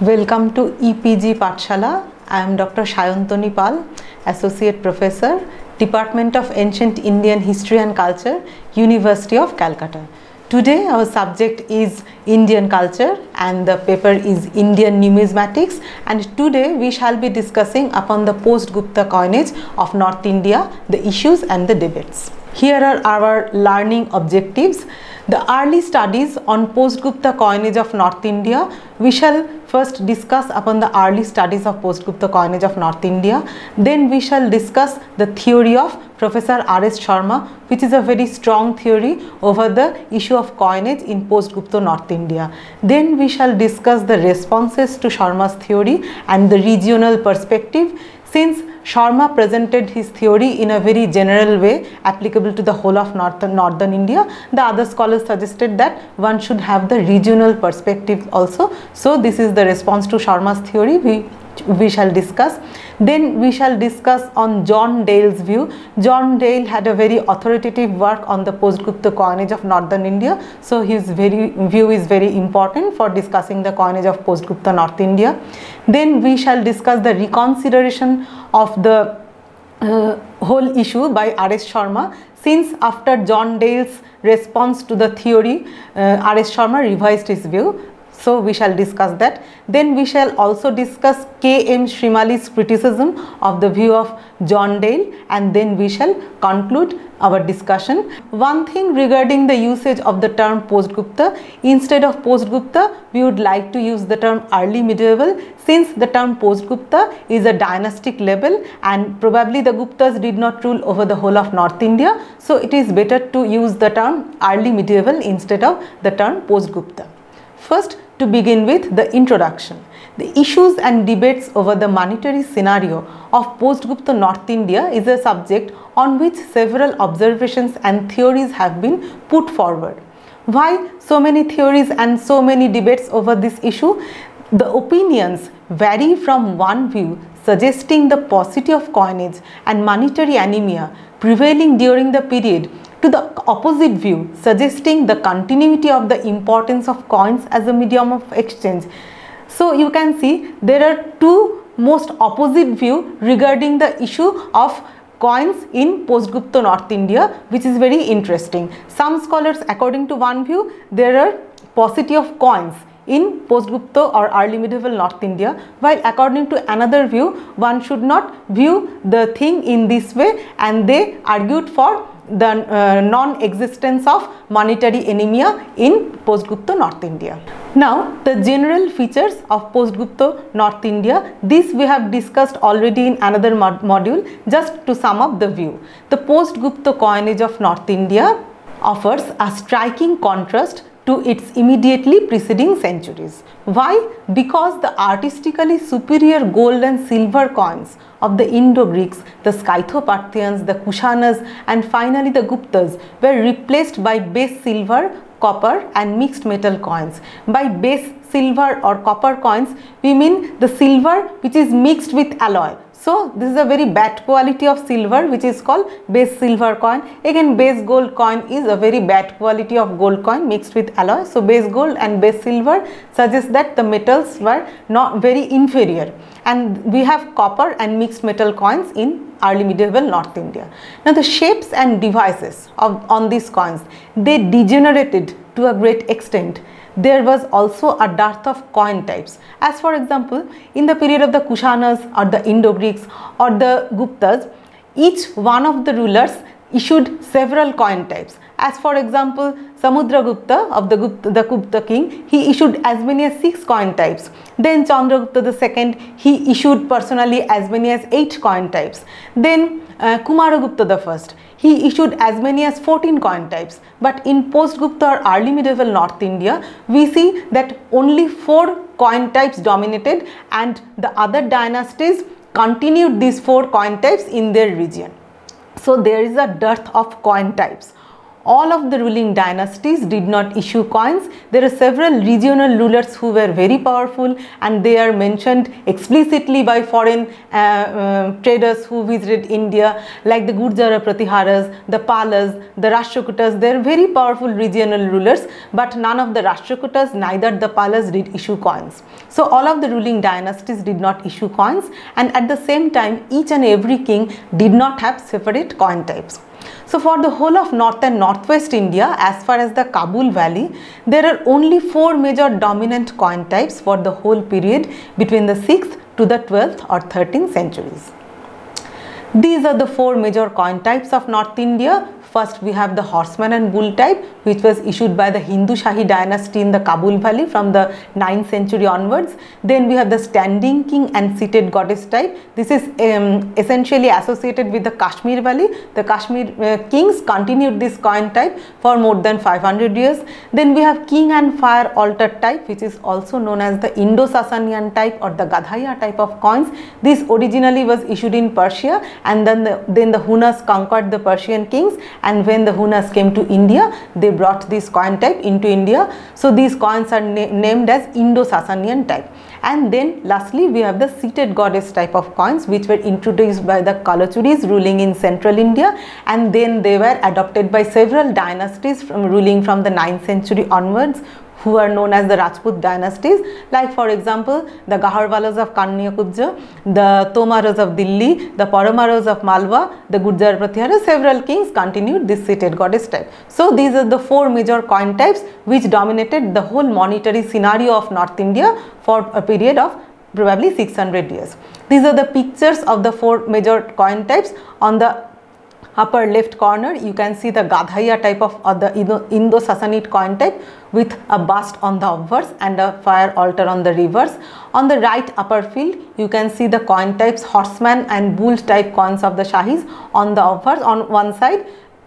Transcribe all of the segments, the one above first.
Welcome to EPG Pathshala. I am Dr. Shayantoni Pal, Associate Professor, Department of Ancient Indian History and Culture, University of Calcutta. Today our subject is Indian culture and the paper is Indian numismatics, and today we shall be discussing upon the post-Gupta coinage of North India, the issues and the debates. Here are our learning objectives. The early studies on post-Gupta coinage of North India. We shall first discuss upon the early studies of post-Gupta coinage of North India. Then we shall discuss the theory of Professor R.S. Sharma, which is a very strong theory over the issue of coinage in post-Gupta North India. Then we shall discuss the responses to Sharma's theory and the regional perspective, since Sharma presented his theory in a very general way applicable to the whole of northern India. The other scholars suggested that one should have the regional perspective also. So this is the response to Sharma's theory we shall discuss. Then we shall discuss on John Dale's view. John Dale had a very authoritative work on the post-Gupta coinage of northern India. So his view is very important for discussing the coinage of post-Gupta North India. Then we shall discuss the reconsideration of the whole issue by R.S. Sharma, since after John Dale's response to the theory, R.S. Sharma revised his view. So we shall discuss that. Then we shall also discuss K.M. Shrimali's criticism of the view of John Dale, and then we shall conclude our discussion. One thing regarding the usage of the term post-Gupta, instead of post-Gupta we would like to use the term early medieval, since the term post-Gupta is a dynastic label and probably the Guptas did not rule over the whole of North India. So it is better to use the term early medieval instead of the term post-Gupta. First, to begin with the introduction. The issues and debates over the monetary scenario of post-Gupta North India is a subject on which several observations and theories have been put forward. Why so many theories and so many debates over this issue? The opinions vary from one view suggesting the paucity of coinage and monetary anemia prevailing during the period, to the opposite view suggesting the continuity of the importance of coins as a medium of exchange. So you can see there are two most opposite views regarding the issue of coins in post-Gupta North India, which is very interesting. Some scholars, according to one view, there are paucity of coins in post-Gupta or early medieval North India, while according to another view one should not view the thing in this way, and they argued for the non-existence of monetary anemia in post-Gupta North India. Now the general features of post-Gupta North India, this we have discussed already in another module. Just to sum up the view, the post-Gupta coinage of North India offers a striking contrast to its immediately preceding centuries. Why? Because the artistically superior gold and silver coins of the Indo-Greeks, the Scytho-Parthians, the Kushanas and finally the Guptas were replaced by base silver, copper and mixed metal coins. By base silver or copper coins we mean the silver which is mixed with alloy. So this is a very bad quality of silver which is called base silver coin. Again, base gold coin is a very bad quality of gold coin mixed with alloy. So base gold and base silver suggests that the metals were not very inferior, and we have copper and mixed metal coins in early medieval North India. Now the shapes and devices on these coins, they degenerated to a great extent. There was also a dearth of coin types. As for example, in the period of the Kushanas or the Indo-Greeks or the Guptas, each one of the rulers issued several coin types. As for example, Samudragupta of the Gupta king, he issued as many as 6 coin types. Then Chandragupta II, he issued personally as many as 8 coin types. Then Kumaragupta I, he issued as many as 14 coin types. But in post-Gupta or early medieval North India, we see that only 4 coin types dominated, and the other dynasties continued these 4 coin types in their region. So there is a dearth of coin types. all of the ruling dynasties did not issue coins. There are several regional rulers who were very powerful, and they are mentioned explicitly by foreign traders who visited India, like the Gurjara Pratiharas, the Palas, the Rashtrakutas. They are very powerful regional rulers, but none of the Rashtrakutas, neither the Palas did issue coins. So all of the ruling dynasties did not issue coins, and at the same time each and every king did not have separate coin types. So for the whole of north and northwest India, as far as the Kabul valley, there are only 4 major dominant coin types for the whole period between the 6th to the 12th or 13th centuries. These are the 4 major coin types of North India. First, we have the horseman and bull type, which was issued by the Hindu Shahi dynasty in the Kabul valley from the 9th century onwards. Then we have the standing king and seated goddess type. This is essentially associated with the Kashmir valley. The Kashmir kings continued this coin type for more than 500 years. Then we have king and fire altar type, which is also known as the Indo-Sasanian type or the Gadhaiya type of coins. This originally was issued in Persia, and then the Hunas conquered the Persian kings, and when the Hunas came to India, they brought this coin type into India. So these coins are named as Indo-Sasanian type. And then lastly, we have the seated goddess type of coins, which were introduced by the Kalachuris ruling in central India, and then they were adopted by several dynasties ruling from the 9th century onwards, who are known as the Rajput dynasties, like for example the Gaharwalas of Kanyakubja, the Tomaras of Delhi, the Paramaras of Malwa, the Gurjar Pratihara. Several kings continued this seated goddess type. So these are the 4 major coin types which dominated the whole monetary scenario of North India for a period of probably 600 years. These are the pictures of the 4 major coin types. On the upper left corner, you can see the Gadhaiya type of the Indo-Sassanid coin type with a bust on the obverse and a fire altar on the reverse. On the right upper field, you can see the coin types horseman and bull type coins of the Shahis. On the obverse, on one side,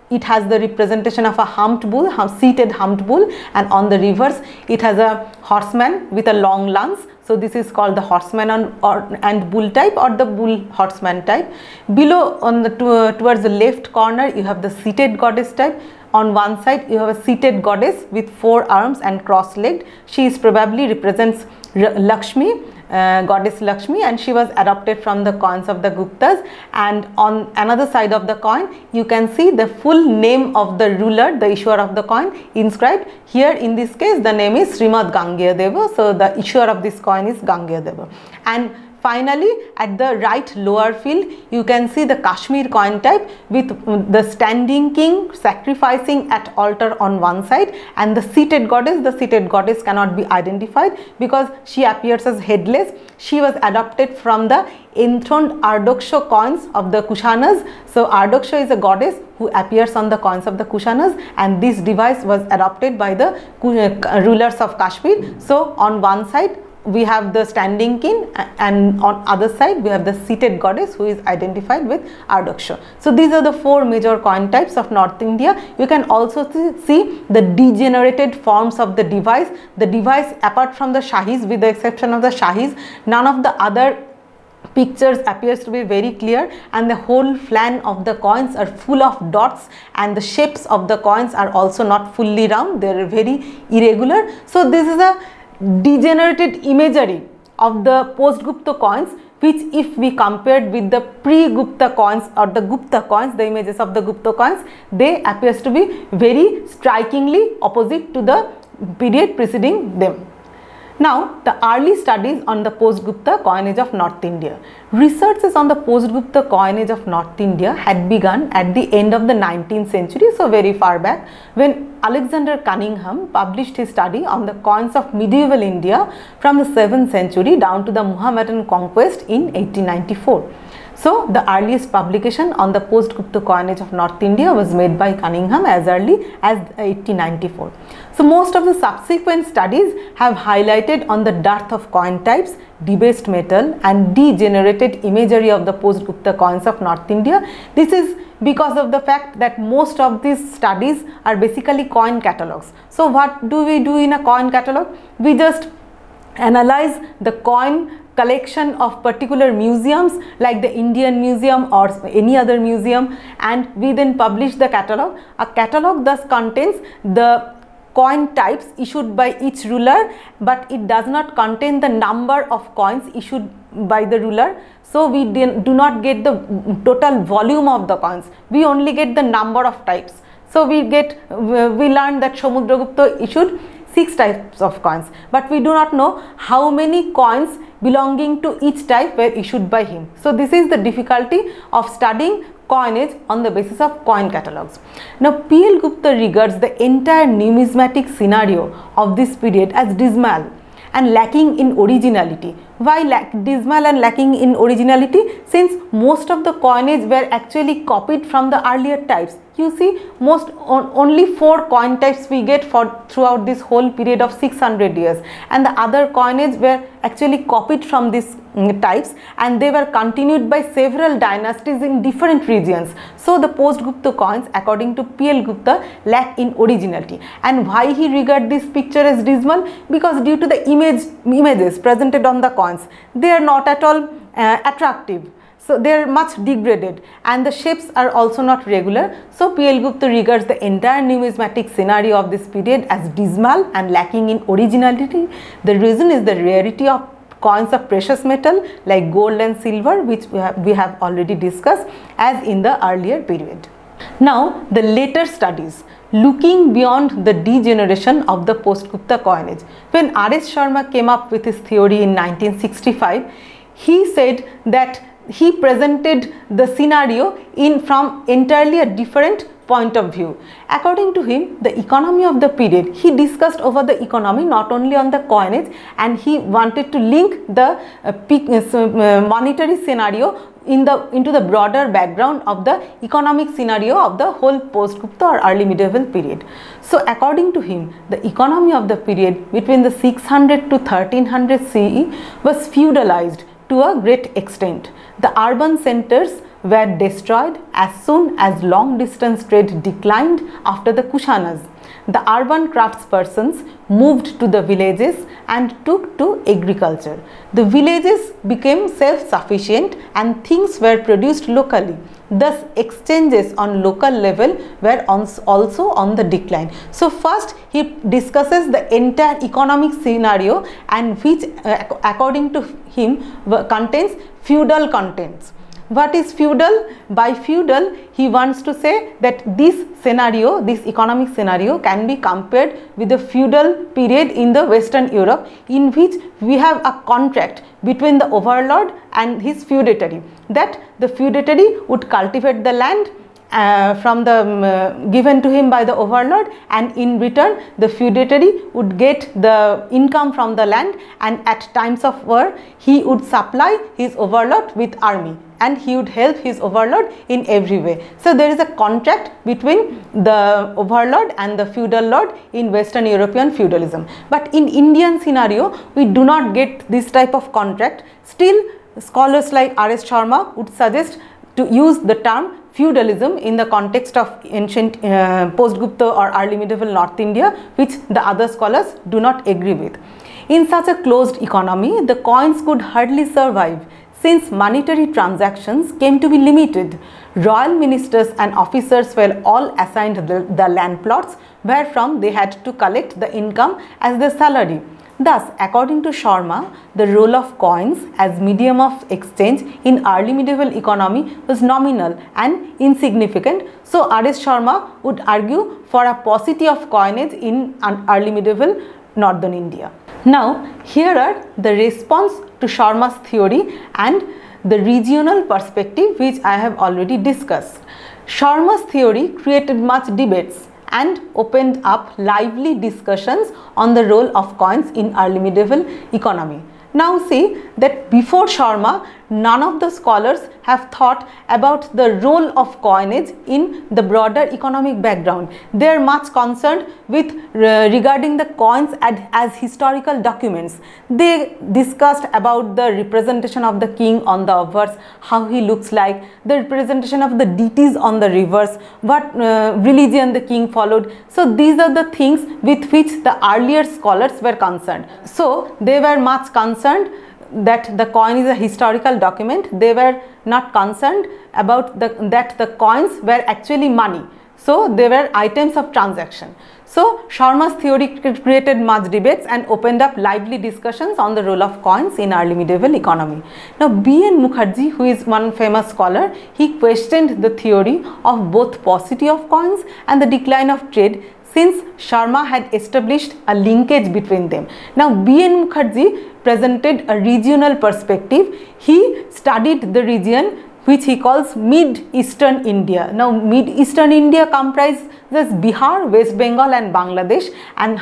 it has the representation of a humped bull, seated humped bull, and on the reverse, it has a horseman with a long lance. So this is called the horseman and bull type, or the bull horseman type. Below, on the towards the left corner, you have the seated goddess type. On one side, you have a seated goddess with 4 arms and cross-legged. She is probably represents Lakshmi, goddess Lakshmi, and she was adopted from the coins of the Guptas. And on another side of the coin, you can see the full name of the ruler, the issuer of the coin, inscribed. Here in this case, the name is Srimad Gangeya Deva. So the issuer of this coin is Gangeya Deva. And finally, at the right lower field, you can see the Kashmir coin type with the standing king sacrificing at altar on one side, and the seated goddess. The seated goddess cannot be identified because she appears as headless. She was adopted from the enthroned Ardoksha coins of the Kushanas. So Ardoksha is a goddess who appears on the coins of the Kushanas, and this device was adopted by the rulers of Kashmir. So on one side, we have the standing king, and on other side we have the seated goddess who is identified with Ardoksha. So these are the 4 major coin types of North India. You can also see the degenerated forms of the device. The device, apart from the Shahis, with the exception of the Shahis, none of the other pictures appears to be very clear, and the whole flank of the coins are full of dots, and the shapes of the coins are also not fully round. They are very irregular. So this is a degenerated imagery of the post-Gupta coins, which if we compared with the pre-Gupta coins or the Gupta coins, the images of the Gupta coins, they appears to be very strikingly opposite to the period preceding them. Now, the early studies on the post-Gupta coinage of North India. Researches on the post-Gupta coinage of North India had begun at the end of the 19th century, so very far back, when Alexander Cunningham published his study on the coins of medieval India from the 7th century down to the Muhammadan conquest in 1894. So the earliest publication on the post-Gupta coinage of North India was made by Cunningham as early as 1894. So most of the subsequent studies have highlighted on the dearth of coin types, debased metal and degenerated imagery of the post-Gupta coins of North India. This is because of the fact that most of these studies are basically coin catalogs. So what do we do in a coin catalog? We just analyze the coin collection of particular museums like the Indian Museum or any other museum, and we then publish the catalogue. A catalogue thus contains the coin types issued by each ruler, but it does not contain the number of coins issued by the ruler. So we do not get the total volume of the coins, we only get the number of types. So we learned that Samudragupta issued 6 types of coins, but we do not know how many coins belonging to each type were issued by him. So this is the difficulty of studying coinage on the basis of coin catalogues. Now P.L. Gupta regards the entire numismatic scenario of this period as dismal and lacking in originality. Why dismal and lacking in originality? Since most of the coinage were actually copied from the earlier types. You see, only 4 coin types we get throughout this whole period of 600 years, and the other coinage were actually copied from these types, and they were continued by several dynasties in different regions. So the post-Gupta coins, according to P.L. Gupta, lack in originality. And why he regard this picture as dismal? Because due to the images presented on the coins, they are not at all attractive. So they are much degraded, and the shapes are also not regular. So P.L. Gupta regards the entire numismatic scenario of this period as dismal and lacking in originality. The reason is the rarity of coins of precious metal like gold and silver, which we have already discussed as in the earlier period. Now the later studies, looking beyond the degeneration of the post-Gupta coinage. When R.S. Sharma came up with his theory in 1965, he said that he presented the scenario from entirely a different point of view. According to him, the economy of the period, he discussed over the economy not only on the coinage, and he wanted to link the monetary scenario into the broader background of the economic scenario of the whole post-Gupta or early medieval period. So according to him, the economy of the period between the 600 to 1300 CE was feudalized to a great extent. The urban centers were destroyed as soon as long distance trade declined after the Kushanas. The urban craftspersons moved to the villages and took to agriculture. The villages became self-sufficient and things were produced locally. Thus, exchanges on local level were also on the decline. So first he discusses the entire economic scenario, and which according to him contains feudal contents. What is feudal? By feudal, he wants to say that this scenario, this economic scenario, can be compared with the feudal period in the Western Europe, in which we have a contract between the overlord and his feudatory, that the feudatory would cultivate the land given to him by the overlord, and in return the feudatory would get the income from the land, and at times of war he would supply his overlord with army, and he would help his overlord in every way. So there is a contract between the overlord and the feudal lord in Western European feudalism. But in Indian scenario, we do not get this type of contract. Still, scholars like R.S. Sharma would suggest to use the term feudalism in the context of ancient post-Gupta or early medieval North India, which the other scholars do not agree with. In such a closed economy, the coins could hardly survive, since monetary transactions came to be limited. Royal ministers and officers were all assigned the land plots wherefrom they had to collect the income as their salary. Thus, according to Sharma, the role of coins as medium of exchange in early medieval economy was nominal and insignificant. So, R.S. Sharma would argue for a paucity of coinage in early medieval northern India. Now, here are the response to Sharma's theory and the regional perspective, which I have already discussed. Sharma's theory created much debates and opened up lively discussions on the role of coins in early medieval economy. Now see that before Sharma, none of the scholars have thought about the role of coinage in the broader economic background. They are much concerned with regarding the coins as historical documents. They discussed about the representation of the king on the obverse, how he looks like, the representation of the deities on the reverse, what religion the king followed. So these are the things with which the earlier scholars were concerned. So they were much concerned that the coin is a historical document. They were not concerned about that the coins were actually money. So they were items of transaction. So Sharma's theory created much debates and opened up lively discussions on the role of coins in early medieval economy. Now B.N. Mukherjee, who is one famous scholar, he questioned the theory of both paucity of coins and the decline of trade, since Sharma had established a linkage between them. Now B.N. Mukherjee presented a regional perspective. He studied the region which he calls Mid-Eastern India. Now Mid-Eastern India comprises Bihar, West Bengal and Bangladesh, and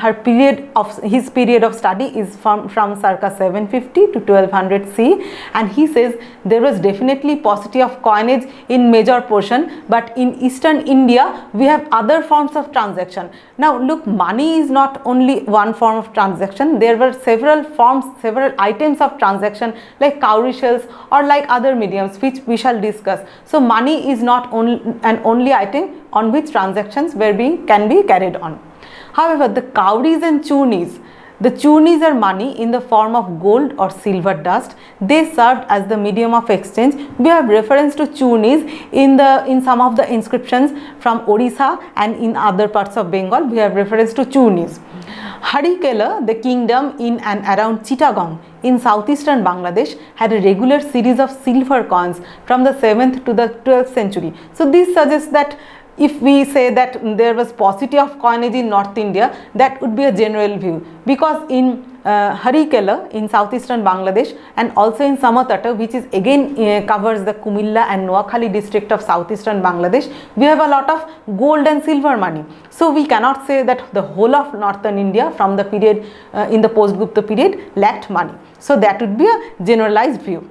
his period of study is from circa 750 to 1200 CE, and he says there was definitely paucity of coinage in major portion, but in Eastern India we have other forms of transaction. Now look, money is not only one form of transaction, there were several forms, several items of transaction like cowrie shells or like other mediums which we shall discuss. So money is not only item on which transactions can be carried on. However, the cowries and churnis, the churnis are money in the form of gold or silver dust. They served as the medium of exchange. We have reference to churnis in some of the inscriptions from Orissa and in other parts of Bengal. We have reference to churnis. Harikela, the kingdom in and around Chittagong in southeastern Bangladesh, had a regular series of silver coins from the 7th to the 12th century. So this suggests that if we say that there was paucity of coinage in North India, that would be a general view, because in Harikela in southeastern Bangladesh and also in Samatata, which is again covers the Kumilla and Noakhali district of southeastern Bangladesh, we have a lot of gold and silver money. So we cannot say that the whole of northern India from the period in the post-Gupta period lacked money. So that would be a generalized view.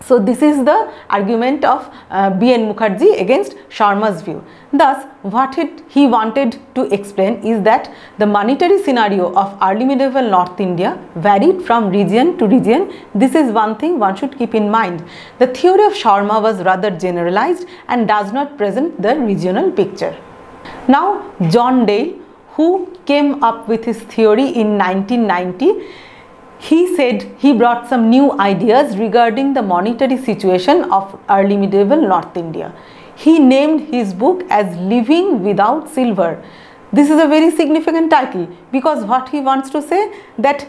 So this is the argument of B.N. Mukherjee against Sharma's view. Thus, what he wanted to explain is that the monetary scenario of early medieval North India varied from region to region. This is one thing one should keep in mind. The theory of Sharma was rather generalized and does not present the regional picture. Now, John Dale, who came up with his theory in 1990, he said he brought some new ideas regarding the monetary situation of early medieval North India. He named his book as Living Without Silver. This is a very significant title, because what he wants to say that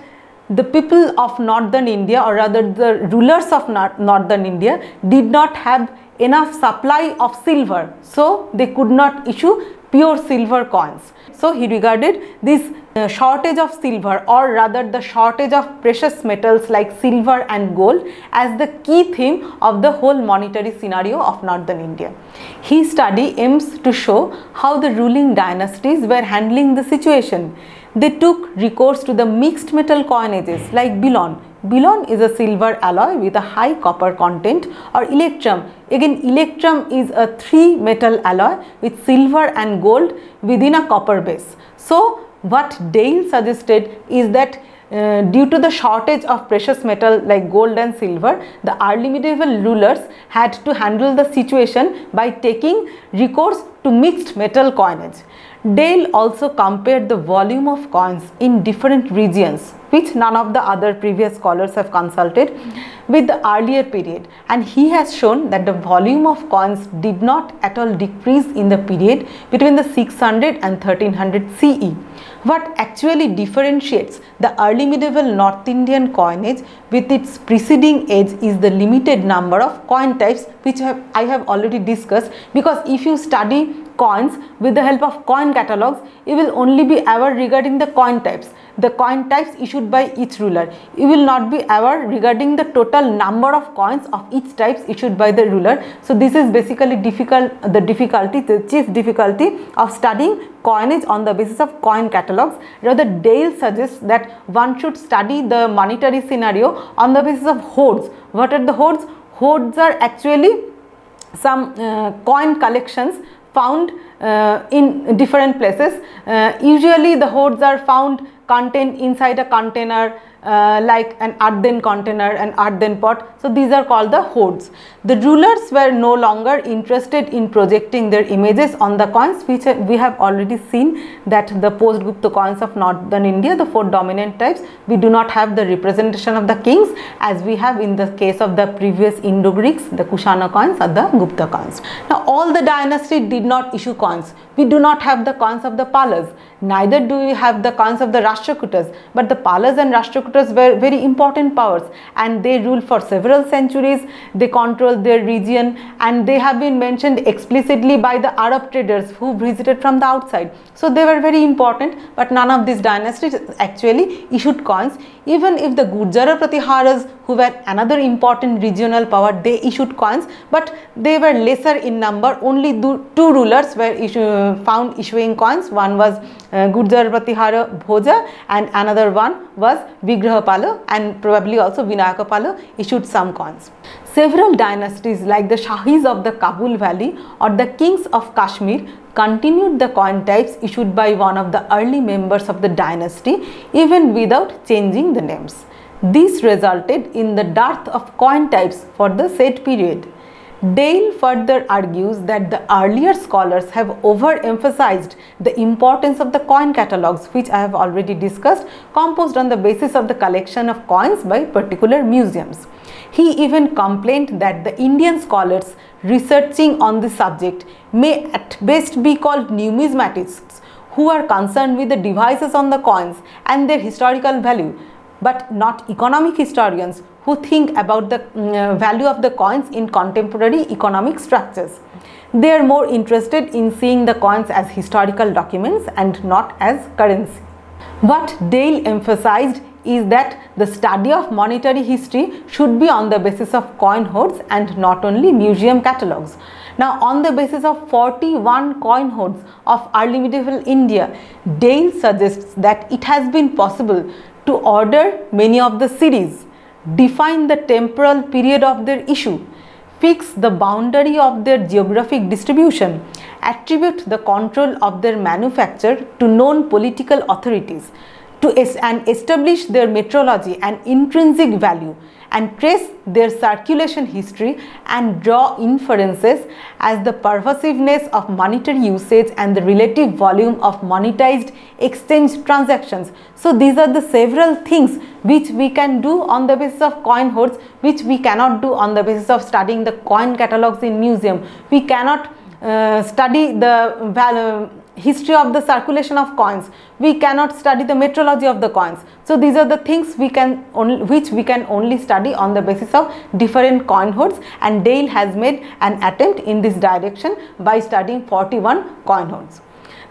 the people of northern India, or rather the rulers of northern India, did not have enough supply of silver, so they could not issue pure silver coins. So he regarded this shortage of silver, or rather the shortage of precious metals like silver and gold, as the key theme of the whole monetary scenario of northern India. His study aims to show how the ruling dynasties were handling the situation. They took recourse to the mixed metal coinages like Bilon. Bilon is a silver alloy with a high copper content, or electrum. Again, electrum is a 3-metal alloy with silver and gold within a copper base. So what Dale suggested is that due to the shortage of precious metal like gold and silver, the early medieval rulers had to handle the situation by taking recourse to mixed metal coinage. Dale also compared the volume of coins in different regions, which none of the other previous scholars have consulted, with the earlier period, and he has shown that the volume of coins did not at all decrease in the period between the 600 and 1300 CE. What actually differentiates the early medieval North Indian coinage with its preceding age is the limited number of coin types, which I have already discussed, because if you study coins with the help of coin catalogues, you will only be aware regarding the coin types issued by each ruler. You will not be aware regarding the total number of coins of each types issued by the ruler. So this is basically the chief difficulty of studying coinage on the basis of coin catalogues. Rather, Dale suggests that one should study the monetary scenario on the basis of hoards. What are the hoards? Hoards are actually some coin collections found in different places. Usually the hoards are found contained inside a container, like an earthen container, an earthen pot. So these are called the hoards. The rulers were no longer interested in projecting their images on the coins, which we have already seen that the post-Gupta coins of northern India, the 4 dominant types, we do not have the representation of the kings as we have in the case of the previous Indo-Greeks, the Kushana coins or the Gupta coins. Now all the dynasties did not issue coins. We do not have the coins of the Palas, neither do we have the coins of the Rashtrakutas, but the Palas and Rashtrakutas were very important powers and they ruled for several centuries. They controlled their region and they have been mentioned explicitly by the Arab traders who visited from the outside. So they were very important, but none of these dynasties actually issued coins. Even if the Gurjara Pratiharas, who were another important regional power, they issued coins, but they were lesser in number. Only 2 rulers were found issuing coins. One was Gurjara Pratihara Bhoja and another one was Vigrahapala, and probably also Vinayakapala issued some coins. Several dynasties like the Shahis of the Kabul Valley or the kings of Kashmir continued the coin types issued by one of the early members of the dynasty even without changing the names. This resulted in the dearth of coin types for the said period. Dale further argues that the earlier scholars have overemphasized the importance of the coin catalogues, which I have already discussed, composed on the basis of the collection of coins by particular museums. He even complained that the Indian scholars researching on the subject may at best be called numismatists, who are concerned with the devices on the coins and their historical value, but not economic historians who think about the value of the coins in contemporary economic structures. They are more interested in seeing the coins as historical documents and not as currency. What Dale emphasized is that the study of monetary history should be on the basis of coin hoards and not only museum catalogues. Now, on the basis of 41 coin hoards of early medieval India, Dale suggests that it has been possible to order many of the series, define the temporal period of their issue, fix the boundary of their geographic distribution, attribute the control of their manufacture to known political authorities, and establish their metrology and intrinsic value, and trace their circulation history and draw inferences as the pervasiveness of monetary usage and the relative volume of monetized exchange transactions. So these are the several things which we can do on the basis of coin hoards, which we cannot do on the basis of studying the coin catalogues in museum. We cannot study the history of the circulation of coins. We cannot study the metrology of the coins. So these are the things which we can only study on the basis of different coin hoards, and Dale has made an attempt in this direction by studying 41 coin hoards.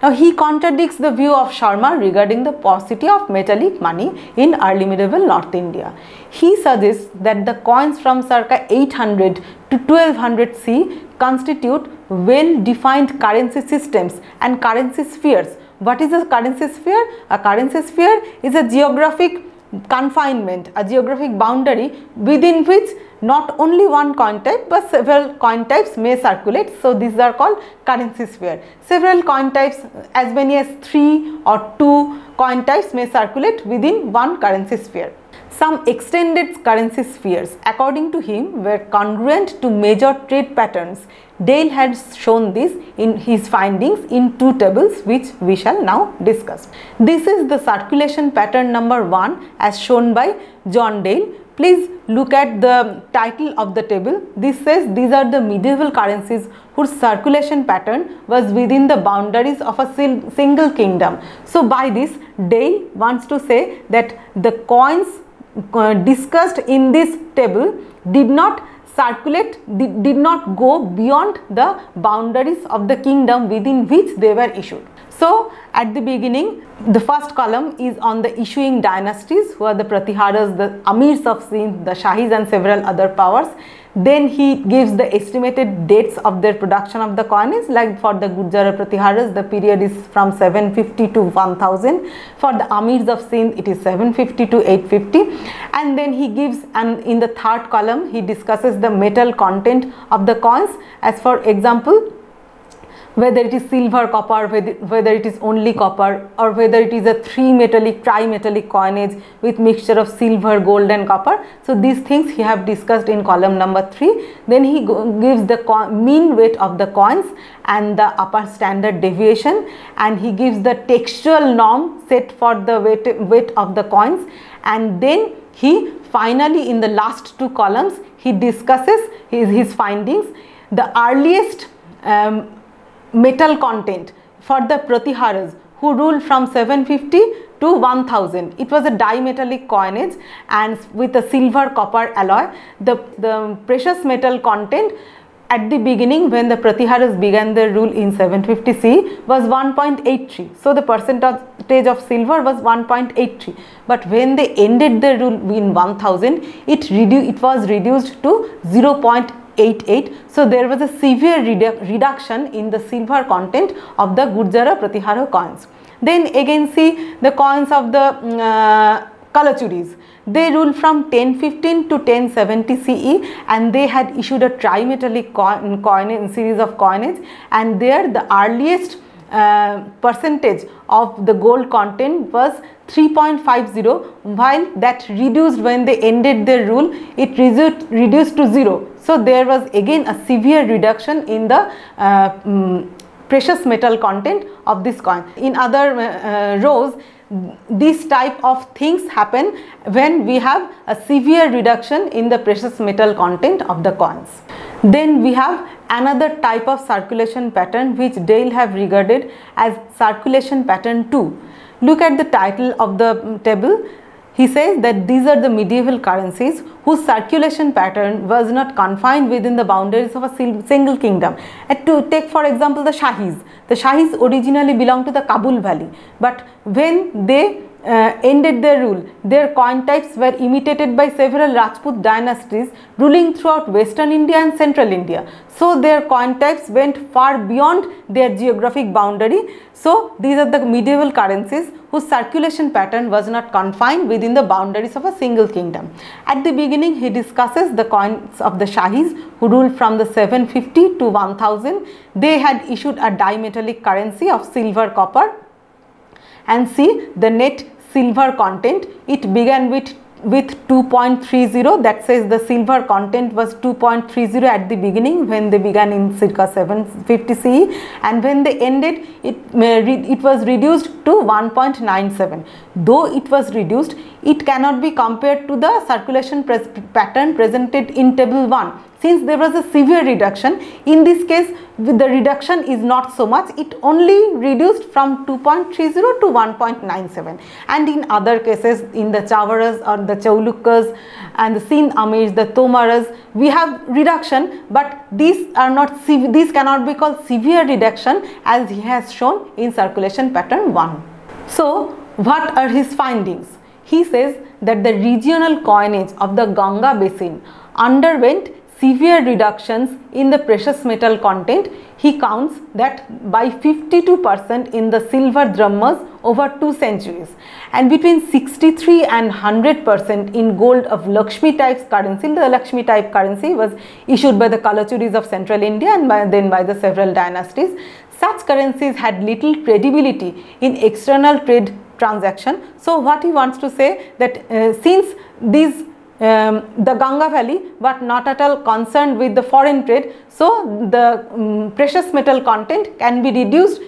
Now he contradicts the view of Sharma regarding the paucity of metallic money in early medieval North India. He suggests that the coins from circa 800 to 1200 CE constitute well-defined currency systems and currency spheres. What is a currency sphere? A currency sphere is a geographic confinement, a geographic boundary within which not only one coin type but several coin types may circulate. So these are called currency sphere. Several coin types, as many as 3 or 2 coin types may circulate within one currency sphere. Some extended currency spheres, according to him, were congruent to major trade patterns. Dale had shown this in his findings in 2 tables, which we shall now discuss. This is the circulation pattern number 1 as shown by John Dale. Please look at the title of the table. This says these are the medieval currencies whose circulation pattern was within the boundaries of a single kingdom. So by this, Dale wants to say that the coins discussed in this table did not circulate, did not go beyond the boundaries of the kingdom within which they were issued. So at the beginning, the first column is on the issuing dynasties, who are the Pratiharas, the Amirs of Sindh, the Shahis and several other powers. Then he gives the estimated dates of their production of the coinage, like for the Gurjara Pratiharas the period is from 750 to 1000, for the Amirs of Sindh it is 750 to 850, and then he gives, and in the third column he discusses the metal content of the coins. As for example, whether it is silver, copper, whether it is only copper, or whether it is a trimetallic coinage with mixture of silver, gold and copper. So these things he have discussed in column number 3. Then he gives the mean weight of the coins and the upper standard deviation, and he gives the textual norm set for the weight of the coins, and then he finally in the last 2 columns he discusses his findings. The earliest metal content for the Pratiharas who ruled from 750 to 1000. It was a dimetallic coinage and with a silver copper alloy. The precious metal content at the beginning when the Pratiharas began their rule in 750 CE was 1.83. So the percentage of silver was 1.83. But when they ended their rule in 1000, it was reduced to 0.88. So there was a severe reduction in the silver content of the Gurjara Pratihara coins. Then again see the coins of the Kalachuris. They ruled from 1015 to 1070 CE and they had issued a trimetallic coinage series of coinage, and there the earliest percentage of the gold content was 3.50, while that reduced when they ended their rule, it reduced to 0. So there was again a severe reduction in the precious metal content of this coin. In other rows, this type of things happen when we have a severe reduction in the precious metal content of the coins. Then we have another type of circulation pattern which Dale have regarded as circulation pattern 2. Look at the title of the table. He says that these are the medieval currencies whose circulation pattern was not confined within the boundaries of a single kingdom. And to take for example the Shahis originally belonged to the Kabul Valley, but when they ended their rule, their coin types were imitated by several Rajput dynasties ruling throughout western India and central India. So their coin types went far beyond their geographic boundary. So these are the medieval currencies whose circulation pattern was not confined within the boundaries of a single kingdom. At the beginning he discusses the coins of the Shahis who ruled from the 750 to 1000. They had issued a dimetallic currency of silver, copper, and see the net silver content. It began with 2.30, that says the silver content was 2.30 at the beginning when they began in circa 750 CE, and when they ended it was reduced to 1.97. Though it was reduced, it cannot be compared to the circulation pattern presented in table 1. Since there was a severe reduction, in this case the reduction is not so much, it only reduced from 2.30 to 1.97, and in other cases in the Chavaras or the Chaulukyas and the Sindh Amirs, the Tomaras, we have reduction, but these cannot be called severe reduction as he has shown in circulation pattern 1. So what are his findings? He says that the regional coinage of the Ganga basin underwent severe reductions in the precious metal content. He counts that by 52% in the silver drachmas over 2 centuries, and between 63 and 100% in gold of Lakshmi type currency. The Lakshmi type currency was issued by the Kalachuris of central India and then by the several dynasties. Such currencies had little credibility in external trade transaction. So what he wants to say that since these the Ganga Valley but not at all concerned with the foreign trade, so the precious metal content can be reduced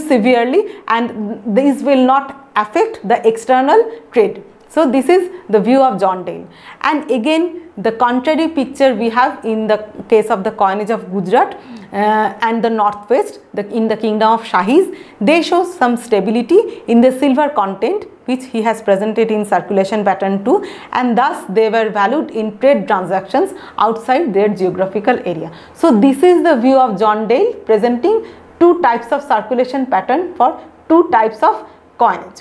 severely, and these will not affect the external trade. So this is the view of John Dale. And again the contrary picture we have in the case of the coinage of Gujarat and the northwest in the kingdom of Shahis. They show some stability in the silver content which he has presented in circulation pattern 2, and thus they were valued in trade transactions outside their geographical area. So this is the view of John Dale, presenting 2 types of circulation pattern for 2 types of coinage.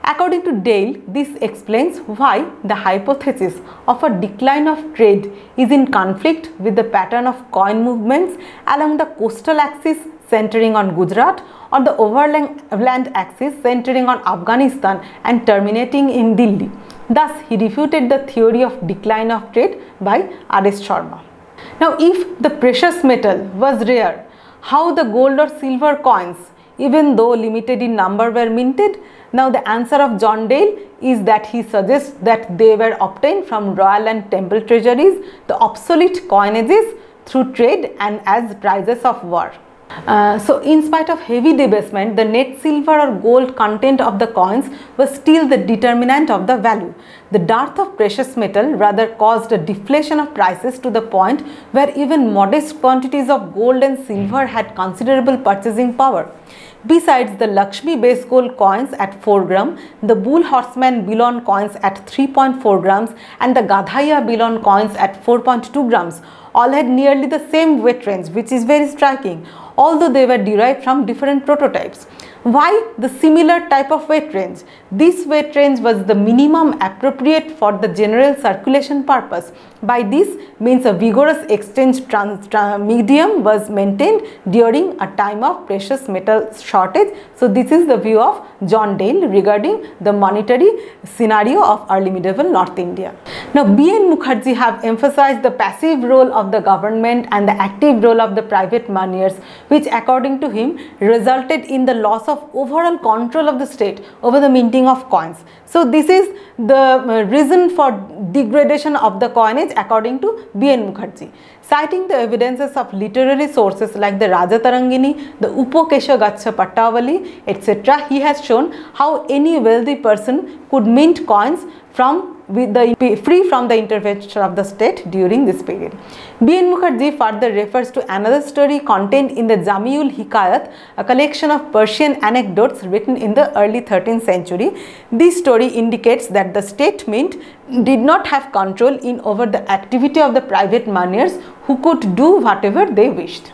According to Dale, this explains why the hypothesis of a decline of trade is in conflict with the pattern of coin movements along the coastal axis centering on Gujarat or the overland axis centering on Afghanistan and terminating in Delhi. Thus, he refuted the theory of decline of trade by R.S. Sharma. Now, if the precious metal was rare, how the gold or silver coins, even though limited in number, were minted? Now the answer of John Dale is that he suggests that they were obtained from royal and temple treasuries, the obsolete coinages, through trade and as prizes of war. So in spite of heavy debasement, the net silver or gold content of the coins was still the determinant of the value. The dearth of precious metal rather caused a deflation of prices to the point where even modest quantities of gold and silver had considerable purchasing power. Besides the Lakshmi base gold coins at 4 gram, the Bull Horseman Bilon coins at 3.4 grams and the Gadhaiya Bilon coins at 4.2 grams all had nearly the same weight range, which is very striking, although they were derived from different prototypes. Why the similar type of weight range? This weight range was the minimum appropriate for the general circulation purpose. By this means a vigorous exchange medium was maintained during a time of precious metal shortage. So this is the view of John Dale regarding the monetary scenario of early medieval North India. Now B.N. Mukherjee have emphasized the passive role of the government and the active role of the private moneyers, which according to him resulted in the loss of overall control of the state over the minting of coins. So this is the reason for degradation of the coinage according to B.N. Mukherjee. Citing the evidences of literary sources like the Raja Tarangini, the Upokesha Gacha Pattavali, etc., he has shown how any wealthy person could mint coins free from the intervention of the state during this period. B.N. Mukherjee further refers to another story contained in the Jamiul Hikayat, a collection of Persian anecdotes written in the early 13th century. This story indicates that the state mint did not have control over the activity of the private moneyers who could do whatever they wished.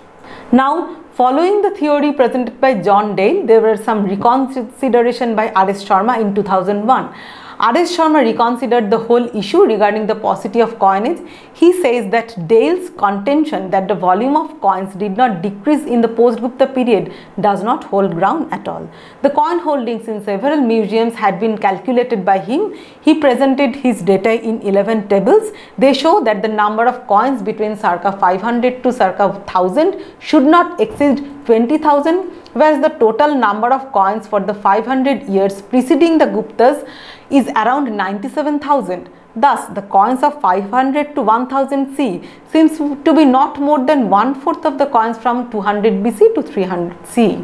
Now, following the theory presented by John Dale, there were some reconsideration by R.S. Sharma in 2001. R.S. Sharma reconsidered the whole issue regarding the paucity of coinage. He says that Dale's contention that the volume of coins did not decrease in the post-Gupta period does not hold ground at all. The coin holdings in several museums had been calculated by him. He presented his data in 11 tables. They show that the number of coins between circa 500 to circa 1000 should not exceed 20,000, whereas the total number of coins for the 500 years preceding the Guptas is around 97,000. Thus, the coins of 500 to 1000 CE seems to be not more than 1/4 of the coins from 200 BC to 300 CE.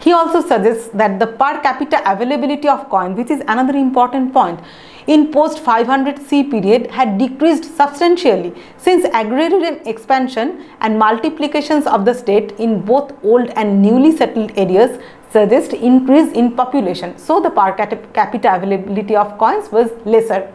He also suggests that the per capita availability of coin, which is another important point, in post 500 CE period had decreased substantially since agrarian expansion and multiplications of the state in both old and newly settled areas suggest increase in population. So the per capita availability of coins was lesser.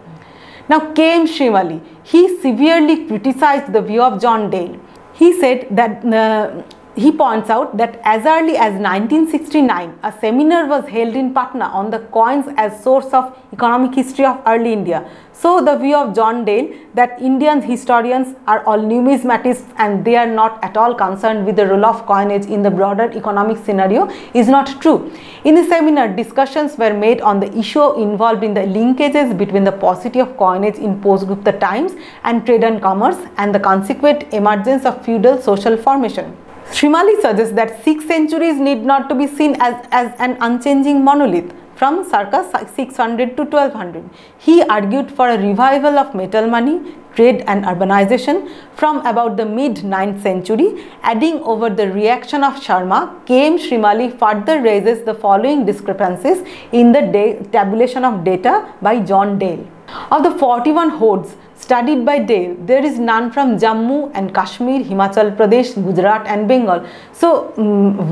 Now K.M. Shrimali, he severely criticized the view of John Dale. He said that he points out that as early as 1969, a seminar was held in Patna on the coins as source of economic history of early India. So the view of John Dale that Indian historians are all numismatists and they are not at all concerned with the role of coinage in the broader economic scenario is not true. In the seminar, discussions were made on the issue involved in the linkages between the paucity of coinage in post-Gupta times and trade and commerce and the consequent emergence of feudal social formation. Shrimali suggests that 6 centuries need not to be seen as an unchanging monolith from circa 600 to 1200. He argued for a revival of metal money, trade and urbanization from about the mid-9th century. Adding over the reaction of Sharma, K.M. Shrimali further raises the following discrepancies in the tabulation of data by John Dale. Of the 41 hoards studied by Dale, there is none from Jammu and Kashmir, Himachal Pradesh, Gujarat and Bengal. So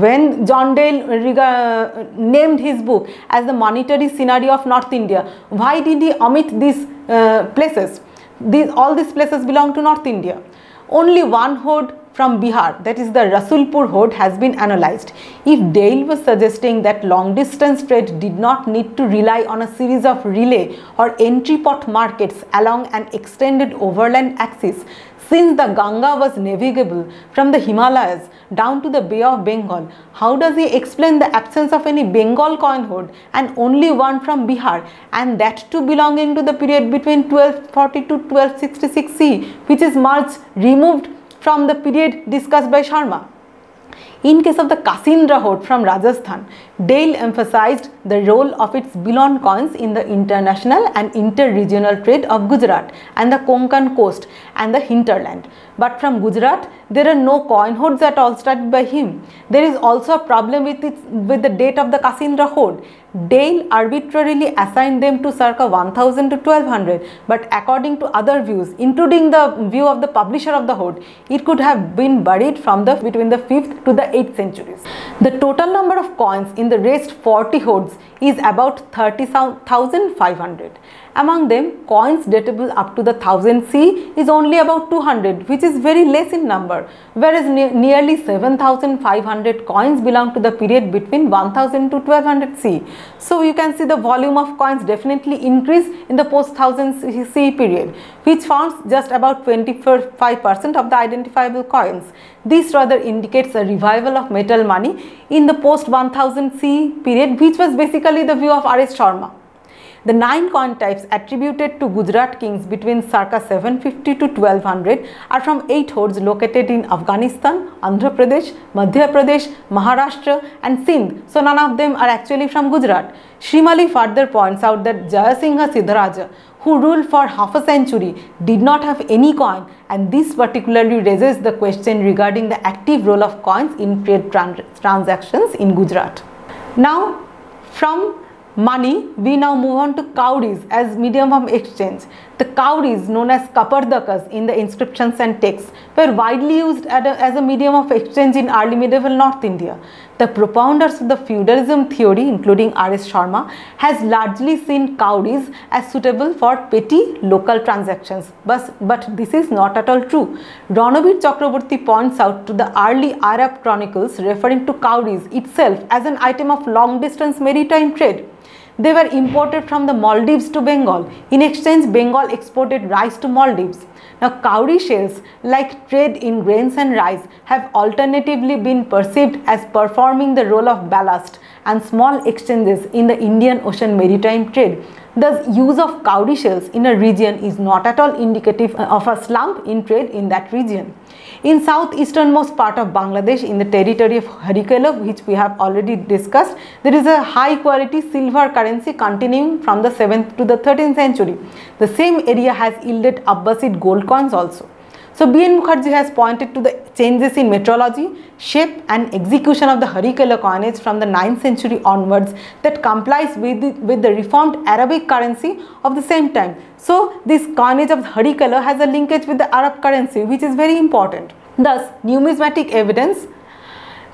when John Dale named his book as the monetary scenario of North India, why did he omit these places? All these places belong to North India. Only one hoard from Bihar, that is the Rasulpur hoard, has been analyzed. If Dale was suggesting that long distance trade did not need to rely on a series of relay or entry pot markets along an extended overland axis, since the Ganga was navigable from the Himalayas down to the Bay of Bengal, how does he explain the absence of any Bengal coin hoard and only one from Bihar, and that too belonging to the period between 1240 to 1266 CE, which is much removed from the period discussed by Sharma? In case of the Kasindra hoard from Rajasthan, Dale emphasized the role of its bullion coins in the international and inter-regional trade of Gujarat and the Konkan coast and the hinterland. But from Gujarat, there are no coin hoards at all studied by him. There is also a problem with the date of the Kasindra hoard. Dale arbitrarily assigned them to circa 1000 to 1200, but according to other views, including the view of the publisher of the hoard, it could have been buried between the 5th to the 8th centuries. The total number of coins in the rest 40 hoards is about 30,500. Among them, coins datable up to the 1000 CE is only about 200, which is very less in number, whereas nearly 7500 coins belong to the period between 1000 to 1200 CE. So you can see the volume of coins definitely increased in the post-1000 CE period, which forms just about 25% of the identifiable coins. This rather indicates a revival of metal money in the post-1000 CE period, which was basically the view of R.S. Sharma. The 9 coin types attributed to Gujarat kings between circa 750 to 1200 are from 8 hoards located in Afghanistan, Andhra Pradesh, Madhya Pradesh, Maharashtra and Sindh. So none of them are actually from Gujarat. Shrimali further points out that Jayasingha Siddharaja, who ruled for half a century, did not have any coin, and this particularly raises the question regarding the active role of coins in trade transactions in Gujarat. Now, from money, we now move on to cowries as medium of exchange. The cowries, known as kapardakas in the inscriptions and texts, were widely used as a medium of exchange in early medieval North India. The propounders of the feudalism theory, including R.S. Sharma, has largely seen cowries as suitable for petty local transactions. But this is not at all true. Ranabir Chakraborty points out to the early Arab chronicles referring to cowries itself as an item of long-distance maritime trade. They were imported from the Maldives to Bengal. In exchange, Bengal exported rice to Maldives. Now, cowrie shells, like trade in grains and rice, have alternatively been perceived as performing the role of ballast and small exchanges in the Indian Ocean maritime trade. Thus, use of cowrie shells in a region is not at all indicative of a slump in trade in that region. In southeasternmost part of Bangladesh, in the territory of Harikela, which we have already discussed, there is a high quality silver currency continuing from the 7th to the 13th century. The same area has yielded Abbasid gold coins also. So B.N. Mukherjee has pointed to the changes in metrology, shape and execution of the Harikela coinage from the 9th century onwards that complies with the reformed Arabic currency of the same time. So this coinage of Harikela has a linkage with the Arab currency, which is very important. Thus, numismatic evidence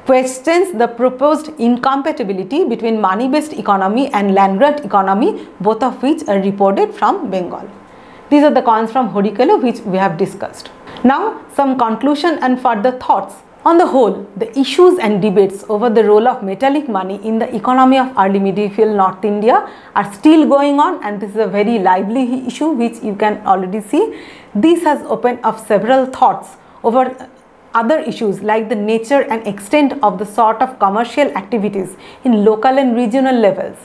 questions the proposed incompatibility between money-based economy and land-grant economy, both of which are reported from Bengal. These are the coins from Harikela which we have discussed. Now, some conclusion and further thoughts. On the whole, the issues and debates over the role of metallic money in the economy of early medieval North India are still going on, and this is a very lively issue which you can already see. This has opened up several thoughts over other issues like the nature and extent of the sort of commercial activities in local and regional levels,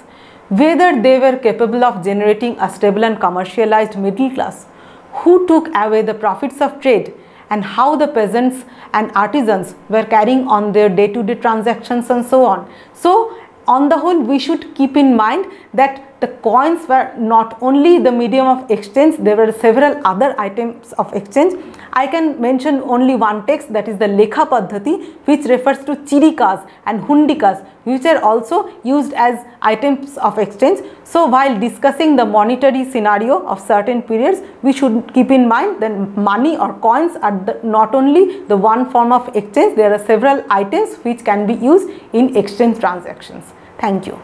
whether they were capable of generating a stable and commercialized middle class, who took away the profits of trade, and how the peasants and artisans were carrying on their day-to-day transactions and so on. So, on the whole, we should keep in mind that the coins were not only the medium of exchange, there were several other items of exchange. I can mention only one text, that is the Lekha Paddhati, which refers to chirikas and hundikas, which are also used as items of exchange. So while discussing the monetary scenario of certain periods, we should keep in mind that money or coins are not only the one form of exchange, there are several items which can be used in exchange transactions. Thank you.